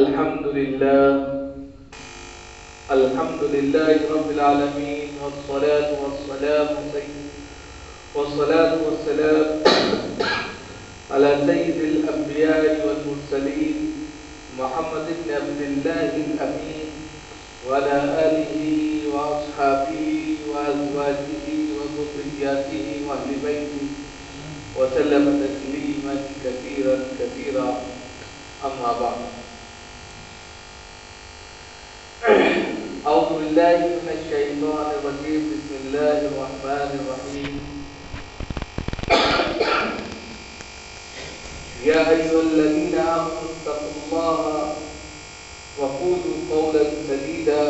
الحمد لله رب العالمين والصلاة والسلام على سيد الأنبياء والمرسلين محمد بن عبد الله الأمين وعلى آله وأصحابه وأزواجه وذرياته وأهل بيته وسلم تسليما كثيرا أما بعد. أعوذ بالله من الشيطان الرجيم. بسم الله الرحمن الرحيم. يا أيها الذين آمنوا اتقوا الله وقولوا قولا سديدا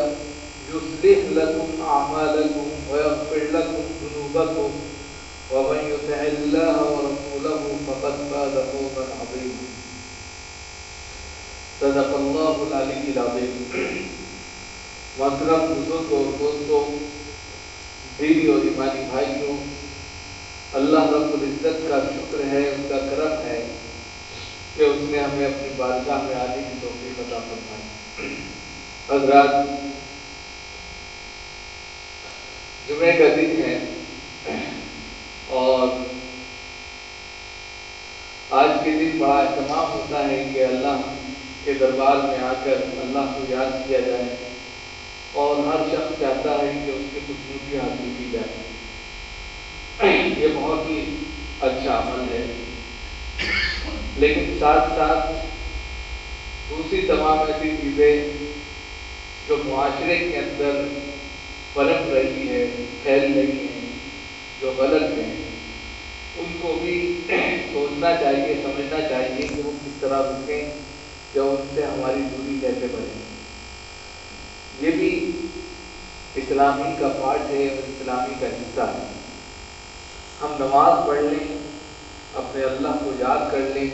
يصلح لكم أعمالكم ويغفر لكم ذنوبكم ومن يطع الله ورسوله فقد فاز فوزا عظيما. صدق اللہ العلی العظیم. محترم بزرگ اور دوستوں، دینی اور ایمانی بھائیوں، اللہ رب العزت کا شکر ہے، اس کا کرم ہے کہ اس نے ہمیں اپنی بارگاہ میں آنے کی توفیق عطا فرمائی. حضرات، جمعے کا دن ہے اور آج کے دن بڑا اہتمام ہوتا ہے کہ اللہ کے دربار میں آ کر اللہ کو یاد کیا جائے اور ہر شخص چاہتا ہے کہ اس کی خوشنودی حاصل کی جائے. یہ بہت ہی اچھا عمل ہے، لیکن ساتھ ساتھ دوسری تمام ایسی چیزیں جو معاشرے کے اندر پنپ رہی ہے، پھیل رہی ہیں، جو غلط ہیں، ان کو بھی سوچنا چاہیے، سمجھنا چاہیے کہ وہ کس طرح رکیں یا ان سے ہماری دوری کیسے بڑھے. یہ بھی اسلامی کا پارٹ ہے اور اسلامی کا حصہ ہے. ہم نماز پڑھ لیں، اپنے اللہ کو یاد کر لیں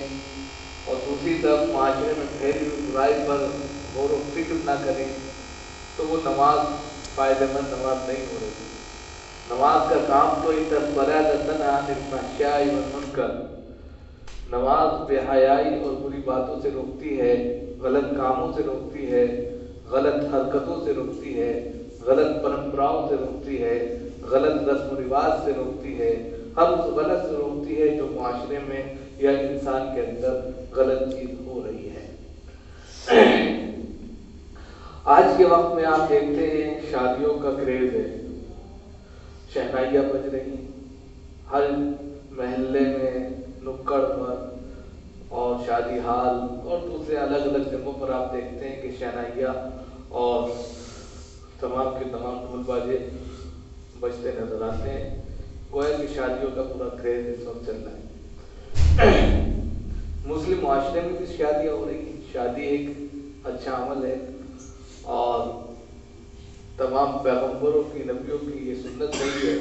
اور دوسری طرف معاشرے میں پھیلی ہوئی برائی پر غور و فکر نہ کریں تو وہ نماز فائدہ مند نماز نہیں ہو رہی. نماز کا کام تو نماز بے حیائی اور بری باتوں سے روکتی ہے، غلط کاموں سے روکتی ہے، غلط حرکتوں سے روکتی ہے، غلط پرمپراؤں سے روکتی ہے، غلط رسم و رواج سے روکتی ہے، ہر اس غلط سے روکتی ہے جو معاشرے میں یا انسان کے اندر غلط چیز ہو رہی ہے. آج کے وقت میں آپ دیکھتے ہیں شادیوں کا کریز ہے، شہنائیاں بج رہی ہیں ہر محلے میں، نکڑ پر اور شادی ہال اور دوسرے الگ الگ جگہوں پر آپ دیکھتے ہیں کہ شہنائیاں اور تمام کے تمام ڈھول باجے بجتے نظر آتے ہیں. گویا کہ شادیوں کا پورا کریز اس وقت چل رہا ہے. مسلم معاشرے میں بھی شادیاں ہو رہی ہیں. شادی ایک اچھا عمل ہے اور تمام پیغمبروں کی، نبیوں کی یہ سنت رہی ہے.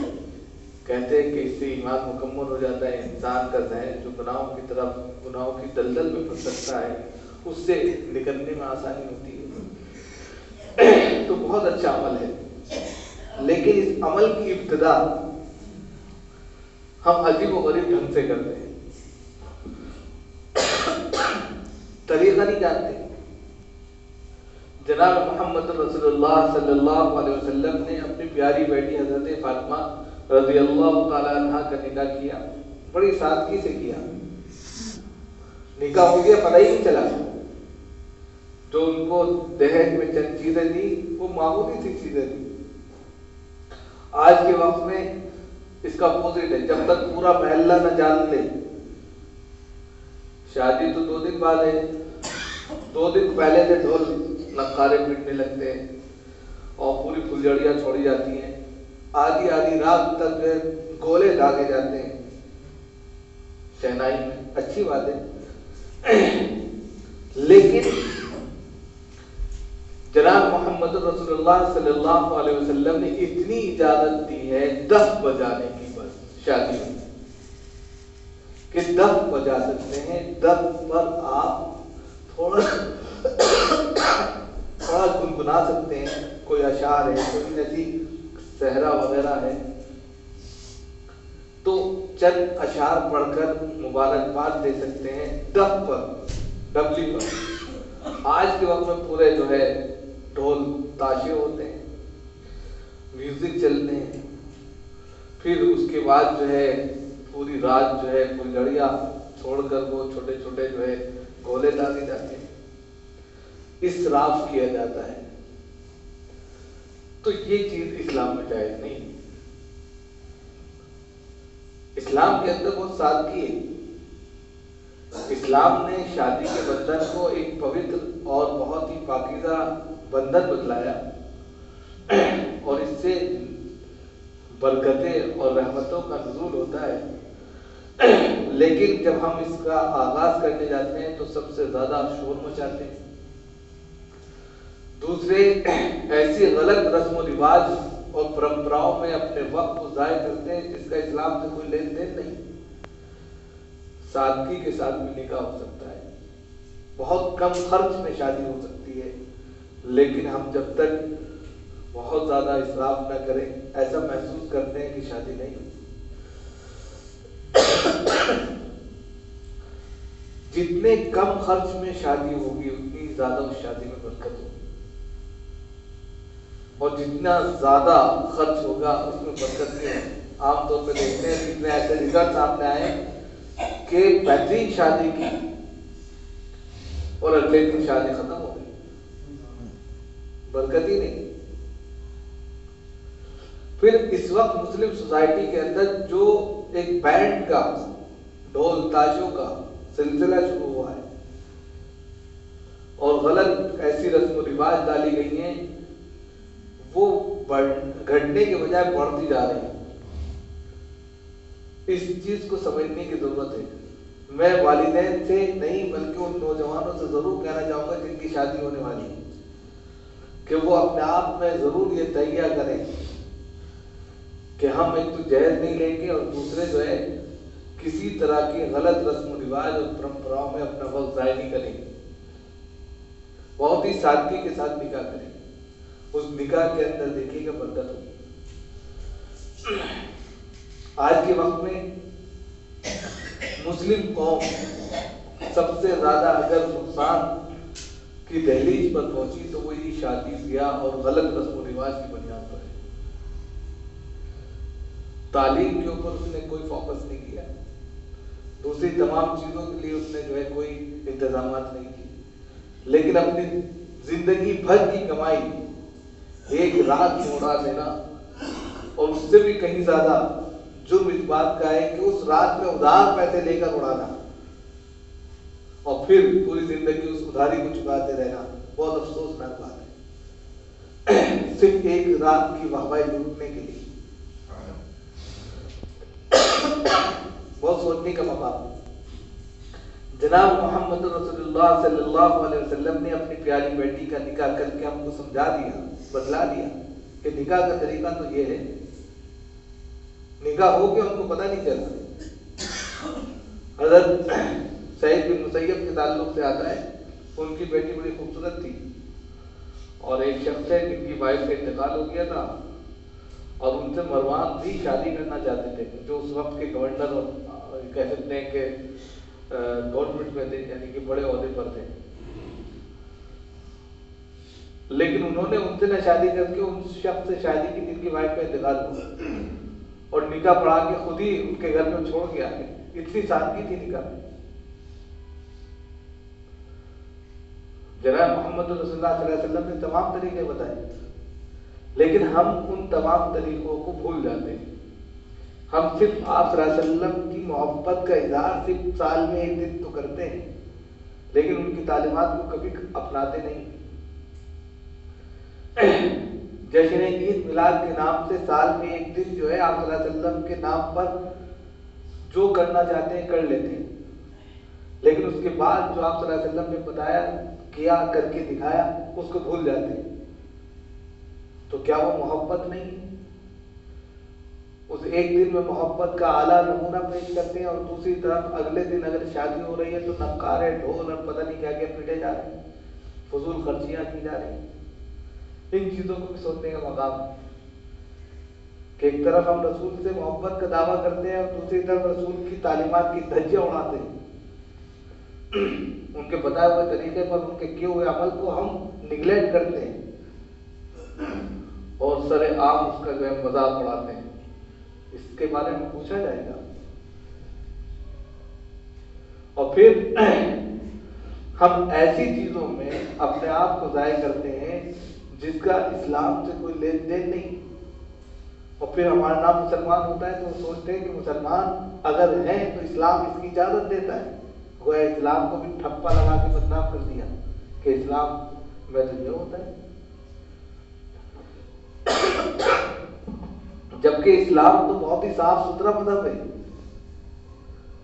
کہتے ہیں کہ اس سے ایمان مکمل ہو جاتا ہے. انسان کا ذہن جو گناہوں کی طرف، گناہوں کی دلدل میں پھنس سکتا ہے، اس سے نکلنے میں آسانی ہوتی ہے. تو بہت اچھا عمل ہے، لیکن اس عمل کی ابتدا ہم عجیب و غریب ڈھنگ سے کرتے ہیں. طریقہ نہیں جانتے. جناب محمد رسول اللہ صلی اللہ علیہ وسلم نے اپنی پیاری بیٹی حضرت فاطمہ رضی اللہ تعالی عنہ کا نکاح کیا. بڑی سادگی سے کیا. نکاح ہو گیا، پتہ ہی نہیں چلا. جو ان کو دہیج میں چند چیزیں دی وہ معمولی سی چیزیں دی. آج کے وقت میں اس کا اپوزٹ ہے. جب تک پورا محلہ نہ جان لے، شادی تو 2 دن بعد ہے، 2 دن پہلے سے ڈھول نقارے پیٹنے لگتے ہیں اور پوری پھلجڑیاں چھوڑی جاتی ہیں. آدھی رات تک گولے داغے جاتے ہیں شہنائی میں. اچھی بات ہے، لیکن جناب محمد رسول اللہ صلی اللہ علیہ وسلم نے اتنی اجازت دی ہے 10 بجانے کی بس شادی میں، کہ 10 بجا سکتے ہیں. 10 پر آپ تھوڑا گنگنا سکتے ہیں. کوئی اشعار ہے، کوئی ایسی صحرا وغیرہ ہے تو چند اشعار پڑھ کر مبارکباد دے سکتے ہیں. ڈبلی پر آج کے وقت میں پورے جو ہے ڈھول تاشے ہوتے ہیں، میوزک چلتے ہیں، پھر اس کے بعد جو ہے پوری رات جو ہے پوری گھڑیاں چھوڑ کر وہ چھوٹے چھوٹے جو ہے گولے ڈالے جاتے ہیں، اسراف کیا جاتا ہے. تو یہ چیز اسلام میں جائز نہیں. اسلام کے اندر بہت سادگی ہے. اسلام نے شادی کے بندھن کو ایک پوتر اور بہت ہی پاکیزہ بندھن بتلایا، اور اس سے برکتیں اور رحمتوں کا نزول ہوتا ہے. لیکن جب ہم اس کا آغاز کرنے جاتے ہیں تو سب سے زیادہ شور مچاتے ہیں. دوسرے ایسی غلط رسم و رواج اور پرمپراؤں میں اپنے وقت کو ضائع کرتے ہیں جس کا اسلام سے کوئی لین دین نہیں. سادگی کے ساتھ بھی نکاح ہو سکتا ہے، بہت کم خرچ میں شادی ہو سکتی ہے، لیکن ہم جب تک بہت زیادہ اسراف نہ کریں ایسا محسوس کرتے ہیں کہ شادی نہیں ہوتی. جتنے کم خرچ میں شادی ہوگی اتنی زیادہ اس شادی میں برکت ہوگی، اور جتنا زیادہ خرچ ہوگا اس میں برکت نہیں ہوگی. عام طور پہ دیکھتے ہیں جتنے ایسے ریزلٹ سامنے آئے کہ بہترین شادی کی اور اگلے دن شادی ختم ہو گئی، برکت ہی نہیں. پھر اس وقت مسلم سوسائٹی کے اندر جو ایک بینڈ کا ڈھول تاشوں کا سلسلہ شروع ہوا ہے اور غلط ایسی رسم و رواج ڈالی گئی ہیں وہ گھٹنے کے بجائے بڑھتی جا رہی ہیں. اس چیز کو سمجھنے کی ضرورت ہے. میں والدین سے نہیں بلکہ ان نوجوانوں سے ضرور کہنا چاہوں گا جن کی شادی ہونے والی ہے کہ وہ اپنے آپ میں ضرور یہ تہیہ کریں کہ ہم ایک تو جہیز نہیں لیں گے اور دوسرے جو ہے کسی طرح کی غلط رسم و رواج اور پرمپراؤں میں اپنا وقت ضائع نہیں کریں گے. بہت ہی سادگی کے ساتھ نکاح کریں. اس نکاح کے اندر دیکھیے گا برکت ہوگی. آج کے وقت میں مسلم قوم سب سے زیادہ اگر نقصان کی دہلیز پر پہنچی تو وہ یہ شادی بیاہ اور غلط رسم و رواج کی بنیاد پر ہے. تعلیم کے اوپر اس نے کوئی فوکس نہیں کیا، دوسری تمام چیزوں کے لیے اس نے جو ہے کوئی انتظامات نہیں کیے، لیکن اپنی زندگی بھر کی کمائی ایک رات میں اڑا دینا، اور اس سے بھی کہیں زیادہ جرم اس بات کا ہے کہ اس رات میں ادھار پیسے لے کر اڑانا اور پھر پوری زندگی اس ادھاری کو چکاتے رہنا بہت افسوسناک بات ہے، صرف ایک رات کی واہوائی لوٹنے کے لیے. بہت سوچنے کا مقام. جناب محمد رسول اللہ صلی اللہ علیہ وسلم نے اپنی پیاری بیٹی کا نکاح کر کے ہم کو سمجھا دیا، بتلا دیا کہ نکاح کا طریقہ تو یہ ہے. نکاح ہو کے ہم کو پتہ نہیں چلا. حضرت سعید بن مسیب کے تعلق سے آتا ہے ان کی بیٹی بڑی خوبصورت تھی اور ایک شخص ہے جن کی وائف کا انتقال ہو گیا تھا اور ان سے مروان بھی شادی کرنا چاہتے تھے جو اس وقت کے گورنر اور کہہ سکتے ہیں کہ گورنمنٹ میں تھے، یعنی کہ بڑے عہدے پر تھے. لیکن انہوں نے ان سے نہ شادی کر کے ان شخص سے شادی کی جن کی وائف کا انتقال ہوا اور نکاح پڑھا کے خود ہی ان کے گھر میں چھوڑ کے آ گئے. اتنی سادگی تھی نکاح میں. جناب محمد رسول اللہ صلی اللہ علیہ وسلم نے تمام طریقے بتائے، لیکن ہم ان تمام طریقوں کو بھول جاتے ہیں. ہم صرف آپ صلی اللہ علیہ وسلم کی محبت کا اظہار صرف سال میں ایک دن تو کرتے ہیں، لیکن ان کی تعلیمات کو کبھی اپناتے نہیں. جشن عید میلاد کے نام سے سال میں ایک دن جو ہے آپ صلی اللہ علیہ وسلم کے نام پر جو کرنا چاہتے ہیں کر لیتے ہیں، لیکن اس کے بعد جو آپ صلی اللہ علیہ وسلم نے بتایا کیا کر کے دکھایا اس کو بھول جاتے ہیں. تو کیا وہ محبت نہیں؟ اس ایک دن میں محبت کا اعلیٰ نمونہ پیش کرتے ہیں اور دوسری طرف اگلے دن اگر شادی ہو رہی ہے تو نقارے ڈھول اور پتہ نہیں کیا کیا پیٹے جا رہے ہیں، فضول خرچیاں کی جا رہی ہیں. ان چیزوں کو بھی سوچنے کا مقام ہے کہ ایک طرف ہم رسول سے محبت کا دعویٰ کرتے ہیں اور دوسری طرف رسول کی تعلیمات کی دھجیاں اڑاتے ہیں. ان کے بتائے ہوئے طریقے پر ان کے کیے ہوئے عمل کو ہم نگلیکٹ کرتے ہیں اور سر عام اس کا جو ہے مذاق اڑاتے ہیں. اس کے بارے میں پوچھا جائے گا. اور پھر ہم ایسی چیزوں میں اپنے آپ کو ضائع کرتے ہیں جس کا اسلام سے کوئی لین دین نہیں. اور پھر ہمارا نام مسلمان ہوتا ہے تو وہ سوچتے ہیں کہ مسلمان اگر ہیں تو اسلام اس کی اجازت دیتا ہے. گویا اسلام کو بھی ٹھپا لگا کے بدنام کر دیا کہ اسلام میں تو یہ ہوتا ہے. جبکہ اسلام تو بہت ہی صاف ستھرا مذہب ہے,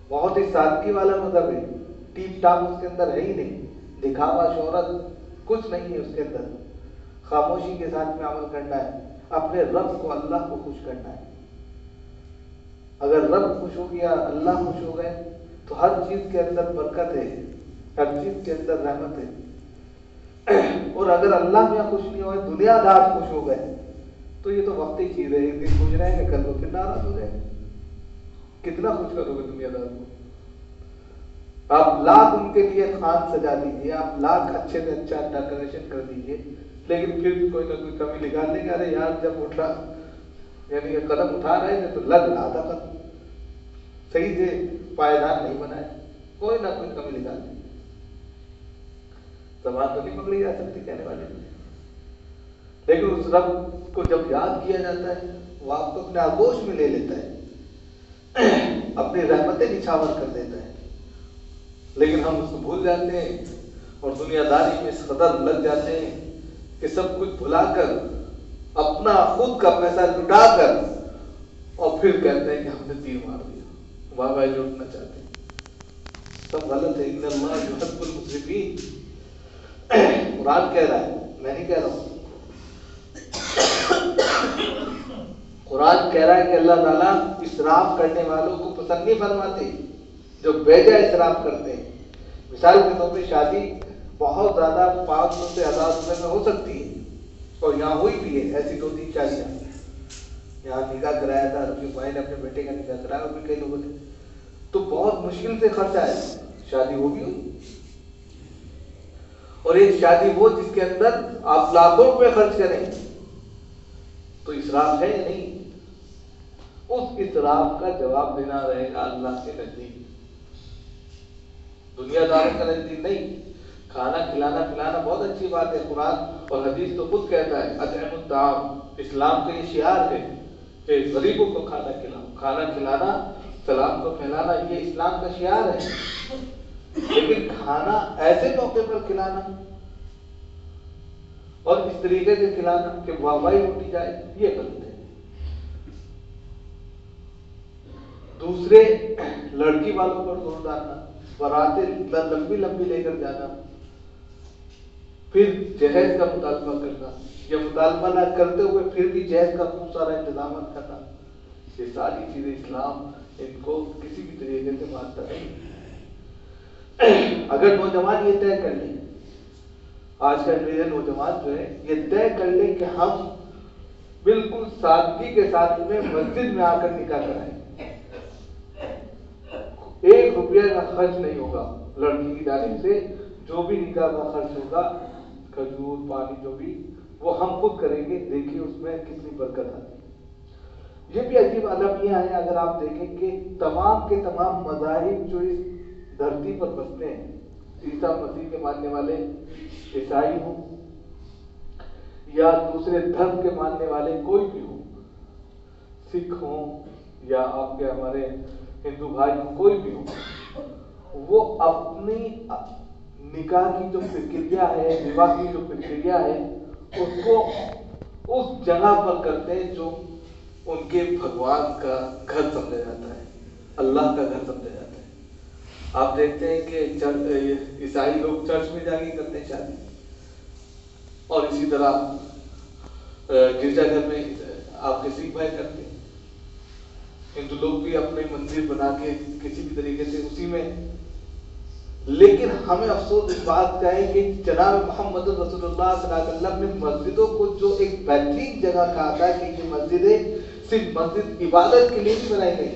بہت ہی سادگی والا مذہب ہے. ٹیپ ٹاپ اس کے اندر ہے ہی نہیں, دکھاوا شہرت کچھ نہیں ہے اس کے اندر. خاموشی کے ساتھ میں عمل کرنا ہے, اپنے رب کو اللہ کو خوش کرنا ہے. اگر رب خوش ہو گیا, اللہ خوش ہو گئے تو ہر چیز کے اندر برکت ہے, ہر چیز کے اندر رحمت ہے. اور اگر اللہ میں خوش نہیں ہوئے, دنیا دار خوش ہو گئے تو یہ تو وقتی چیز ہے. ایک دن خوش رہیں گے, کل کو پھر ناراض ہو جائیں گے. کتنا خوش کرو گے دنیا دار کو؟ آپ لاکھ ان کے لیے خان سجا دیجیے, آپ لاکھ اچھے سے اچھا ڈیکوریشن کر دیجیے, لیکن پھر بھی کوئی نہ کوئی کمی نکال لیں گے. ارے یار جب اٹھ رہا یعنی کہ قدم اٹھا رہے تھے تو لگ رہا تھا قدم, صحیح سے پائیدار نہیں بنائے, کوئی نہ کوئی کمی نکال لیں. زبان تو نہیں پکڑی جا سکتی کہنے والے, لیکن اس رب کو جب یاد کیا جاتا ہے وہ آپ کو اپنے آغوش میں لے لیتا ہے, اپنی رحمتیں نچھاور کر دیتا ہے. لیکن ہم اس کو بھول جاتے ہیں اور دنیا داری میں اس قدر لگ جاتے ہیں کہ سب کچھ بھلا کر, اپنا خود کا پیسہ لٹا کر, اور پھر کہتے ہیں کہ ہم نے تیر مار دیا, واہ واہ لوٹنا چاہتے ہیں. سب غلط ہے. ان اللہ یحب المسرفین. قرآن کہہ رہا ہے, میں نہیں کہہ رہا ہوں. قرآن کہہ رہا ہے کہ اللہ تعالیٰ اسراف کرنے والوں کو پسند نہیں فرماتے, جو بیجا اسراف کرتے ہیں. مثال کے طور پہ شادی بہت زیادہ 500 سے 1000 روپے میں ہو سکتی ہے, اور یہاں ہوئی بھی ہے ایسی 2-3 شادیاں. یہاں نکاح کرایا تھا, رفیع بھائی نے اپنے بیٹے کا نکاح کرایا, اور بھی کئی لوگوں نے, تو بہت مشکل سے خرچ آیا, شادی وہ بھی ہوئی. اور ایک شادی وہ جس کے اندر آپ لاکھوں روپے خرچ کریں تو اسراف ہے یا نہیں؟ اس اسراف کا جواب دینا رہے گا اللہ کے نزدیک, دنیا داروں کا نزدیک نہیں. کھانا کھلانا پلانا بہت اچھی بات ہے, قرآن اور حدیث تو خود کہتا ہے اطعموا الطعام. اسلام کا یہ شعار ہے کہ غریبوں کو کھانا کھلاؤ. کھانا کھلانا, سلام کو پھیلانا, یہ اسلام کا شعار ہے. لیکن کھانا ایسے موقع پر کھلانا اور اس طریقے سے کھلانا کہ واہ واہی اٹھی جائے, یہ غلط ہے. دوسرے لڑکی والوں پر زور ڈالنا, باراتیں لمبی لمبی لے کر جانا, پھر جہیز کا مطالبہ کرنا, یا مطالبہ نہ کرتے ہوئے پھر بھی جہیز کا خوب سارا انتظامات کرنا, یہ ساری چیزیں اسلام ان کو کسی بھی طریقے سے مانتا نہیں. اگر نوجوان یہ طے کر لیں, آج کا میرے نوجوان جو ہے یہ طے کر لیں کہ ہم بالکل سادگی کے ساتھ میں مسجد میں آ کر نکاح کرائیں, 1 روپیہ کا خرچ نہیں ہوگا لڑکی کی جانب سے, جو بھی نکاح کا خرچ ہوگا, کھجور پانی جو بھی, وہ ہم خود کریں گے. دیکھیے اس میں کتنی برکت آتی ہے. یہ بھی عجیب المیہ ہے. اگر آپ دیکھیں کہ تمام کے تمام مذاہب جو اس دھرتی پر بستے ہیں, عیسیٰ مسیح کے ماننے والے عیسائی ہوں یا دوسرے دھرم کے ماننے والے کوئی بھی ہوں, سکھ ہوں یا آپ کے ہمارے ہندو بھائی ہوں, کوئی بھی ہوں, وہ اپنی نکاح کی جو پرکریا ہے, وواہ کی جو پرکریا ہے, اس کو اس جگہ پر کرتے ہیں جو ان کے بھگوان کا گھر سمجھا جاتا ہے, اللہ کا گھر سمجھا جاتا ہے. آپ دیکھتے ہیں کہ عیسائی لوگ چرچ میں جا کے کرتے ہیں شادی, اور اسی طرح گرجا گھر میں آپ کے سکھ بھائی کرتے ہیں. ہندو لوگ بھی اپنے مندر بنا کے کسی بھی طریقے سے اسی میں. لیکن ہمیں افسوس اس بات کا ہے کہ جناب محمد رسول اللہ صلی اللہ علیہ وسلم نے مسجدوں کو جو ایک بہترین جگہ کہا تھا کہ یہ مسجدیں صرف مسجد عبادت کے لیے بھی بنائی گئی,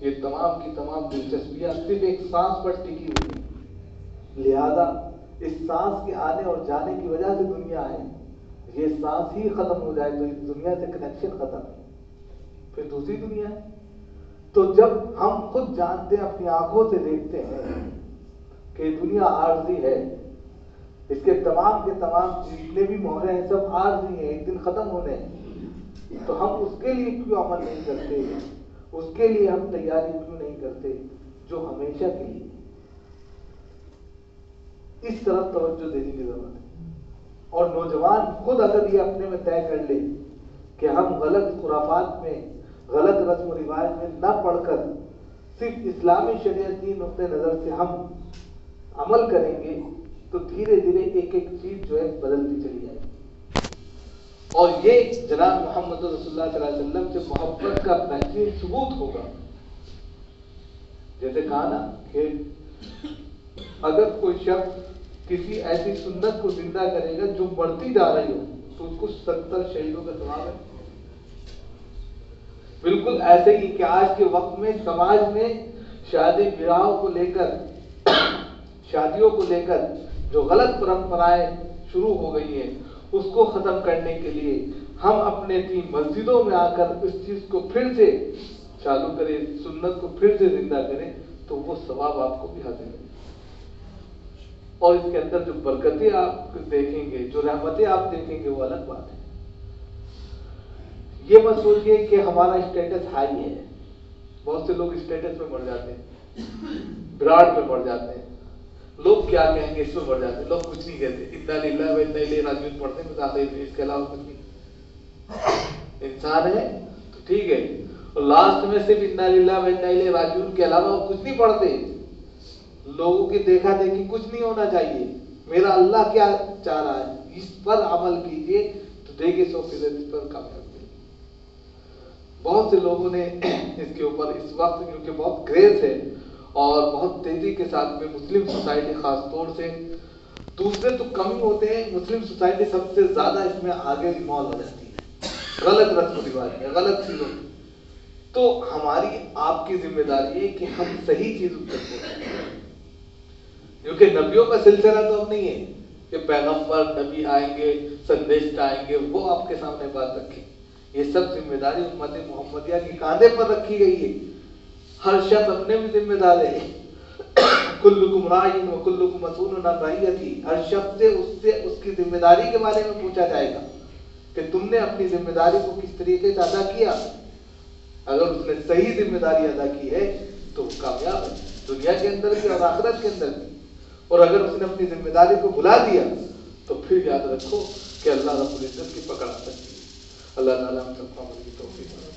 یہ تمام کی تمام دلچسپیاں صرف ایک سانس پر ٹکی ہوئی ہیں. لہذا اس سانس کے آنے اور جانے کی وجہ سے دنیا ہے. یہ سانس ہی ختم ہو جائے تو اس دنیا سے کنیکشن ختم ہے، پھر دوسری دنیا ہے. تو جب ہم خود جانتے ہیں، اپنی آنکھوں سے دیکھتے ہیں کہ دنیا عارضی ہے، اس کے تمام جتنے بھی مہرے ہیں سب عارضی ہیں، ایک دن ختم ہونے ہیں، تو ہم اس کے لیے کیوں عمل نہیں کرتے؟ اس کے لیے ہم تیاری کیوں نہیں کرتے جو ہمیشہ کے لیے؟ اس طرف توجہ دینے کی ضرورت ہے. اور نوجوان خود اگر یہ اپنے میں طے کر لے کہ ہم غلط خرافات میں، غلط رسم و رواج میں نہ پڑھ کر صرف اسلامی شریعت کی نقطۂ نظر سے ہم عمل کریں گے، تو دھیرے دھیرے ایک ایک چیز جو ہے بدلتی چلی جائے گی. اور یہ جناب محمد رسول اللہ صلی اللہ علیہ وسلم سے محبت کا بہترین ثبوت ہوگا. جیسے کہا نا کہ اگر کوئی شخص کسی ایسی سنت کو زندہ کرے گا جو بڑھتی جا رہی ہو تو اس کو 70 شہیدوں کا ثواب ہے. بالکل ایسے ہی کہ آج کے وقت میں سماج میں شادی بیاہوں کو لے کر، شادیوں کو لے کر جو غلط پرمپرائیں شروع ہو گئی ہیں، اس کو ختم کرنے کے لیے ہم اپنے مسجدوں میں آ کر اس چیز کو پھر سے چالو کریں، سنت کو پھر سے زندہ کریں، تو وہ ثواب آپ کو بھی حاصل ہے. اور اس کے اندر جو برکتیں آپ دیکھیں گے، جو رحمتیں آپ دیکھیں گے، وہ الگ بات ہے. یہ مت سوچیے کہ ہمارا اسٹیٹس ہائی ہے. بہت سے لوگ اسٹیٹس میں مر جاتے ہیں، براڈ میں مر جاتے ہیں، لوگ کیا کہیں گے اس میں مر جاتے ہیں. لوگ کچھ نہیں کہتے، انا للہ و انا الیہ راجعون پڑھتے ہیں، بس اس کے علاوہ کچھ نہیں. انسان ہے تو ٹھیک ہے، اور لاسٹ میں صرف انا للہ و انا الیہ راجعون کے علاوہ وہ کچھ نہیں پڑھتے. لوگوں کی دیکھا دیکھی کچھ نہیں ہونا چاہیے. میرا اللہ کیا چاہ رہا ہے، اس پر عمل کیجئے تو دیکھیے 100% اس پر کامیاب. بہت سے لوگوں نے اس کے اوپر اس وقت کیونکہ بہت کریز ہے اور بہت تیزی کے ساتھ میں مسلم سوسائٹی خاص طور سے، دوسرے تو کم ہی ہوتے ہیں، مسلم سوسائٹی سب سے زیادہ اس میں آگے انوالو ہو جاتی ہے غلط رسم و رواج میں، غلط چیزوں میں. تو ہماری آپ کی ذمہ داری ہے کہ ہم صحیح چیزوں تک پہنچیں. کیونکہ نبیوں کا سلسلہ تو اب نہیں ہے کہ پیغمبر نبی آئیں گے، سندیش آئیں گے، وہ آپ کے سامنے بات رکھیں. یہ سب ذمہ داری امت محمدیہ کے کاندھے پر رکھی گئی ہے. ہر شخص اپنے بھی ذمہ دار ہے. کلکم راعٍ وکلکم مسئول عن رعیتہ. ہر شخص سے اس کی ذمہ داری کے بارے میں پوچھا جائے گا کہ تم نے اپنی ذمہ داری کو کس طریقے سے ادا کیا. اگر اس نے صحیح ذمہ داری ادا کی ہے تو وہ کامیاب ہے، دنیا کے اندر بھی اور آخرت کے اندر بھی. اور اگر اس نے اپنی ذمہ داری کو بھلا دیا تو پھر یاد رکھو کہ اللہ رب العزت کی پکڑ آ سکتی ہے. اللہ تعالیٰ ہم سب کو عمل کی توفیق دے.